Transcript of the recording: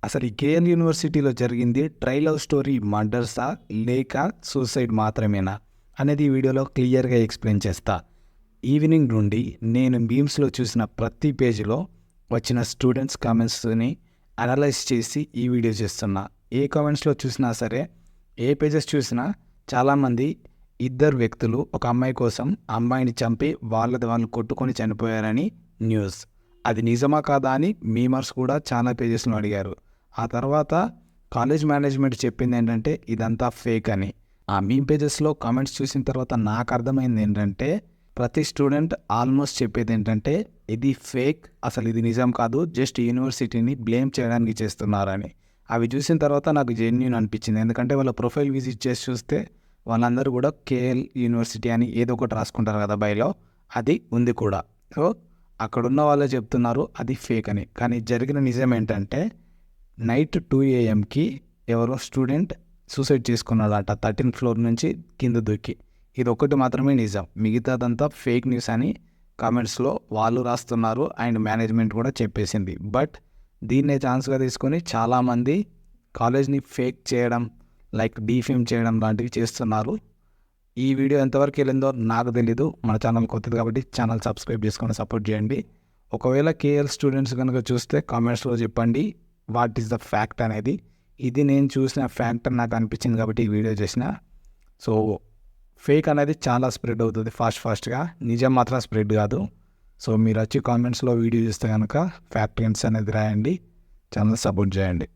అసలు ఈ కేఎల్ యూనివర్సిటీలో జరిగింది ట్రై లవ్ స్టోరీ మర్డర్సా లేక సూసైడ్ మాత్రమేనా అనేది ఈ వీడియోలో క్లియర్గా ఎక్స్ప్లెయిన్ చేస్తా. ఈవినింగ్ నుండి నేను మీమ్స్లో చూసిన ప్రతి పేజీలో వచ్చిన స్టూడెంట్స్ కామెంట్స్ని అనలైజ్ చేసి ఈ వీడియో చేస్తున్నా. ఏ కామెంట్స్లో చూసినా సరే, ఏ పేజెస్ చూసినా చాలామంది ఇద్దరు వ్యక్తులు ఒక అమ్మాయి కోసం అమ్మాయిని చంపి వాళ్ళది వాళ్ళు కొట్టుకొని చనిపోయారని న్యూస్. అది నిజమా కాదా అని మీమర్స్ కూడా చాలా పేజెస్లో అడిగారు. ఆ తర్వాత కాలేజ్ మేనేజ్మెంట్ చెప్పింది ఏంటంటే ఇదంతా ఫేక్ అని. ఆ మీమ్ పేజెస్లో కామెంట్స్ చూసిన తర్వాత నాకు అర్థమైంది ఏంటంటే ప్రతి స్టూడెంట్ ఆల్మోస్ట్ చెప్పేది ఏంటంటే ఇది ఫేక్, అసలు ఇది నిజం కాదు, జస్ట్ యూనివర్సిటీని బ్లేమ్ చేయడానికి చేస్తున్నారని. అవి చూసిన తర్వాత నాకు జెన్యూన్ అనిపించింది. ఎందుకంటే వాళ్ళ ప్రొఫైల్ విజిట్ చేసి చూస్తే వాళ్ళందరూ కూడా కేఎల్ యూనివర్సిటీ అని ఏదో ఒకటి రాసుకుంటారు కదా బైలో, అది ఉంది కూడా. సో అక్కడున్న వాళ్ళే చెప్తున్నారు అది ఫేక్ అని. కానీ జరిగిన నిజం ఏంటంటే నైట్ 2 AM ఎవరో స్టూడెంట్ సూసైడ్ చేసుకున్నాడట 13th ఫ్లోర్ నుంచి కింద దూకి. ఇది ఒకటి మాత్రమే నిజం, మిగతాదంతా ఫేక్ న్యూస్ అని కామెంట్స్లో వాళ్ళు రాస్తున్నారు అండ్ మేనేజ్మెంట్ కూడా చెప్పేసింది. బట్ దీన్నే ఛాన్స్గా తీసుకొని చాలామంది కాలేజ్ని ఫేక్ చేయడం, లైక్ డీఫేమ్ చేయడం లాంటివి చేస్తున్నారు. ఈ వీడియో ఎంతవరకు వెళ్ళిందో నాకు తెలీదు. మన ఛానల్ కొత్తది కాబట్టి ఛానల్ సబ్స్క్రైబ్ చేసుకొని సపోర్ట్ చేయండి. ఒకవేళ కేఎల్ స్టూడెంట్స్ కనుక చూస్తే కామెంట్స్లో చెప్పండి వాట్ ఈస్ ద ఫ్యాక్ట్ అనేది. ఇది నేను చూసిన ఫ్యాక్ట్ నాకు అనిపించింది కాబట్టి ఈ వీడియో చేసిన. సో ఫేక్ అనేది చాలా స్ప్రెడ్ అవుతుంది ఫాస్ట్గా, నిజం మాత్రం స్ప్రెడ్ కాదు. సో మీరు వచ్చి కామెంట్స్లో వీడియో చూస్తే కనుక ఫ్యాక్ట్ అనేది రాయండి, ఛానల్ సపోర్ట్ చేయండి.